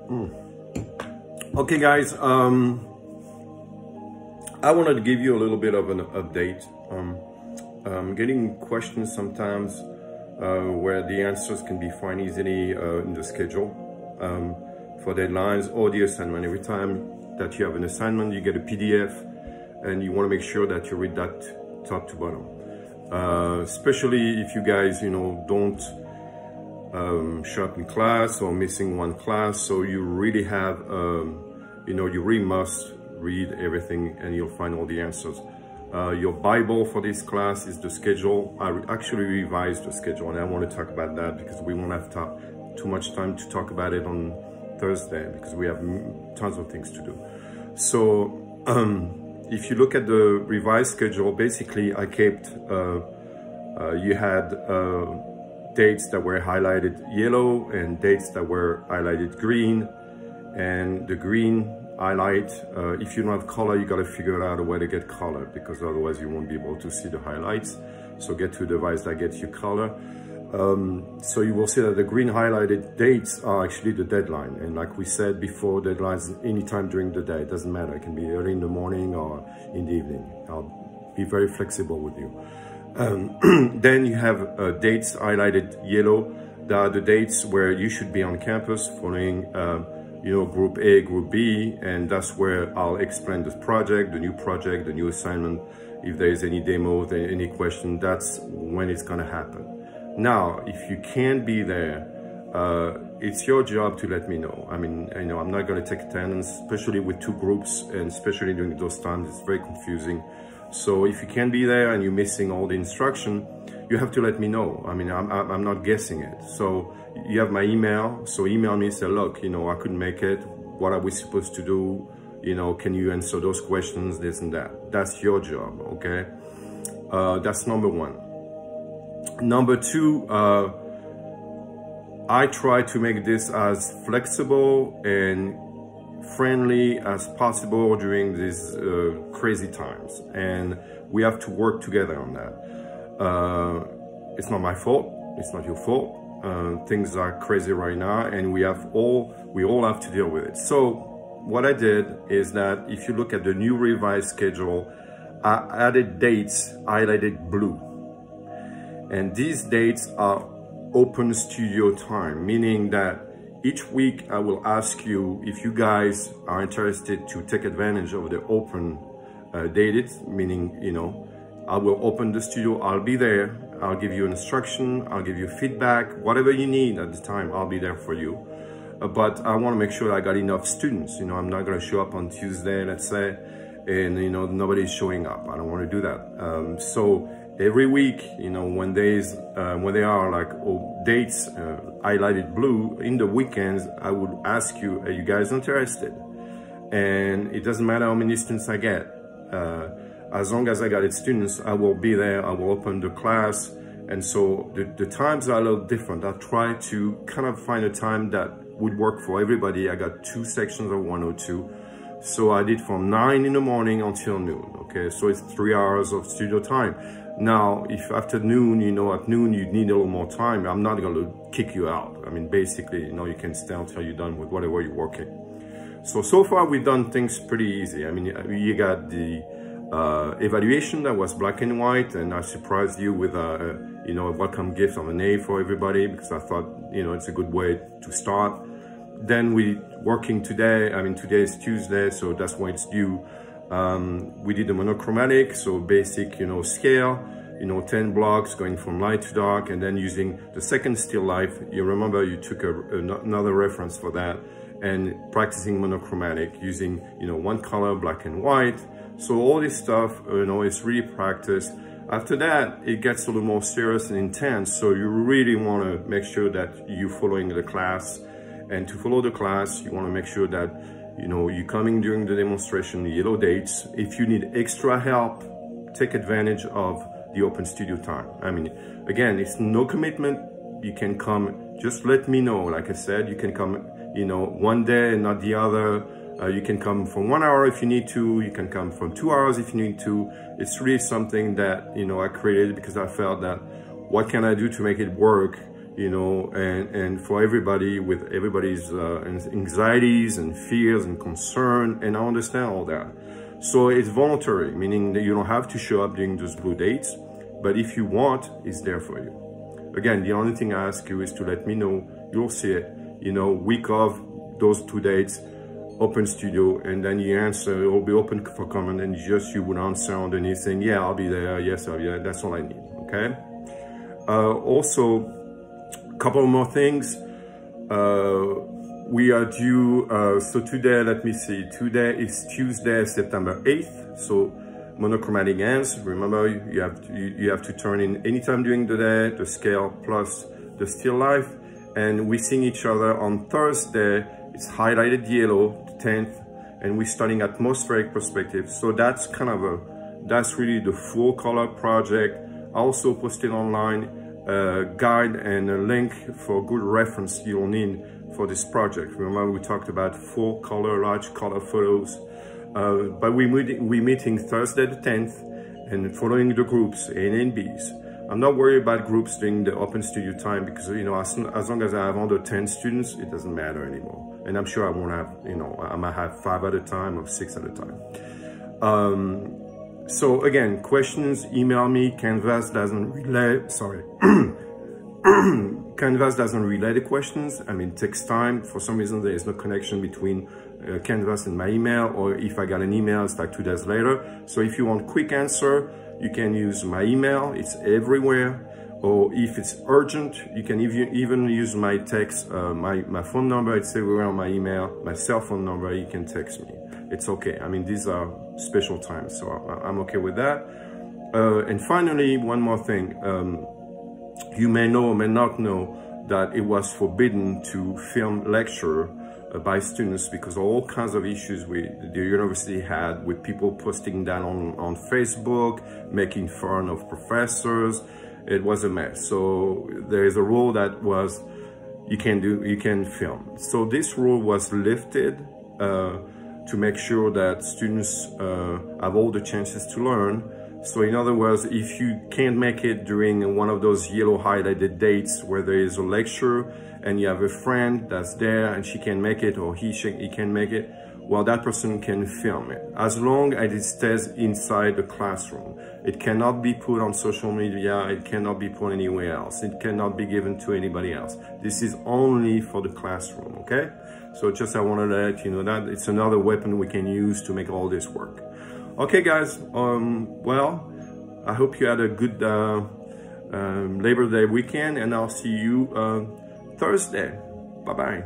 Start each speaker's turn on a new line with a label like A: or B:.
A: Okay, guys, I wanted to give you a little bit of an update. I'm getting questions sometimes where the answers can be found easily in the schedule for deadlines or the assignment. Every time that you have an assignment, you get a PDF and you want to make sure that you read that top to bottom. Especially if you guys, don't show up in class or missing one class. So you really have, you really must read everything and you'll find all the answers. Your Bible for this class is the schedule. I actually revised the schedule and I want to talk about that because we won't have too much time to talk about it on Thursday because we have tons of things to do. So if you look at the revised schedule, basically I kept, you had dates that were highlighted yellow and dates that were highlighted green. And the green highlight, if you don't have color, you got to figure out a way to get color because otherwise you won't be able to see the highlights. So get to a device that gets you color. So you will see that the green highlighted dates are actually the deadline. And like we said before, deadlines anytime during the day. It doesn't matter. It can be early in the morning or in the evening. I'll be very flexible with you. Then you have dates highlighted yellow. That are the dates where you should be on campus following group A, group B, and that's where I'll explain the project, the new assignment. If there is any demo, any question, that's when it's gonna happen. Now, if you can't be there, it's your job to let me know. I mean, I'm not gonna take attendance, especially with two groups, and especially during those times, it's very confusing. So if you can't be there and you're missing all the instruction, you have to let me know. I mean, I'm not guessing it. So you have my email. So email me, say, look, I couldn't make it. What are we supposed to do? Can you answer those questions, this and that? That's your job, okay? That's number one. Number two, I try to make this as flexible and friendly as possible during these crazy times. And we have to work together on that. It's not my fault. It's not your fault. Things are crazy right now and we all have to deal with it. So what I did is that if you look at the new revised schedule, I added dates highlighted blue. And these dates are open studio time, meaning that each week I will ask you if you guys are interested to take advantage of the open dated, meaning, I will open the studio, I'll be there, I'll give you instruction, I'll give you feedback, whatever you need at the time, I'll be there for you. But I want to make sure I got enough students. I'm not going to show up on Tuesday, let's say, and nobody's showing up. I don't want to do that. So every week, when there are like dates highlighted blue in the weekends, I would ask you, are you guys interested? And it doesn't matter how many students I get. As long as I got students, I will be there, I will open the class. And so the times are a little different. I try to kind of find a time that would work for everybody. I got two sections of 102. So I did from 9 in the morning until noon, okay? So it's 3 hours of studio time. Now, if after noon, at noon you need a little more time, I'm not gonna kick you out. I mean, basically, you can stay until you're done with whatever you're working. So far we've done things pretty easy. I mean, you got the evaluation that was black and white, and I surprised you with a welcome gift of an A for everybody because I thought it's a good way to start. Then we working today. I mean, today is Tuesday, so that's when it's due. We did the monochromatic, so basic scale, 10 blocks going from light to dark, and then using the second still life. You remember you took another reference for that, and practicing monochromatic using one color, black and white. So all this stuff, it's really practice. After that, it gets a little more serious and intense. So you really want to make sure that you're following the class. And to follow the class, you want to make sure that, you're coming during the demonstration, the yellow dates. If you need extra help, take advantage of the open studio time. I mean, again, it's no commitment. You can come, just let me know. Like I said, you can come, one day and not the other. You can come for 1 hour if you need to. You can come for 2 hours if you need to. It's really something that, I created because I felt that what can I do to make it work? you know, and for everybody with everybody's anxieties and fears and concern, and I understand all that. So it's voluntary, meaning that you don't have to show up during those blue dates, but if you want, it's there for you. Again, the only thing I ask you is to let me know. You'll see it, you know, week of those 2 dates, open studio, and then you answer. It will be open for comment, and just you would answer underneath saying, yeah, I'll be there, yes, I'll be there. That's all I need, okay? Also, a couple more things. We are due, so today, let me see, today is Tuesday, September 8th, so monochromatic ends. Remember, you have to turn in anytime during the day, the scale plus the still life, and we seeing each other on Thursday. It's highlighted yellow, the 10th, and we're starting atmospheric perspective. So that's kind of that's really the full color project. I also posted online a guide and a link for good reference you'll need for this project. Remember, we talked about full color, large color photos. But we're meeting Thursday the 10th and following the groups, A and Bs. I'm not worried about groups during the open studio time because, you know, as long as I have under 10 students, it doesn't matter anymore. And I'm sure I won't have, you know, I might have 5 at a time or 6 at a time. So again, questions, email me. Canvas doesn't relay, sorry. Canvas doesn't relay the questions. I mean, it takes time. For some reason, there is no connection between Canvas and my email, or if I got an email, it's like 2 days later. So if you want quick answer, you can use my email. It's everywhere. Or if it's urgent, you can even use my text, my phone number. It's everywhere on my email, my cell phone number. You can text me. It's okay. I mean, these are special times, so I'm okay with that. And finally, one more thing. You may know or may not know that it was forbidden to film lecture by students because of all kinds of issues the university had with people posting that on Facebook, making fun of professors. It was a mess. So there is a rule that was you can film. So this rule was lifted to make sure that students have all the chances to learn. So in other words, if you can't make it during one of those yellow highlighted dates where there is a lecture and you have a friend that's there and she can make it, or he can make it, well, that person can film it as long as it stays inside the classroom. It cannot be put on social media. It cannot be put anywhere else. It cannot be given to anybody else. This is only for the classroom, okay? So just I wanted to let you know that it's another weapon we can use to make all this work. Okay, guys, well, I hope you had a good Labor Day weekend, and I'll see you Thursday. Bye-bye.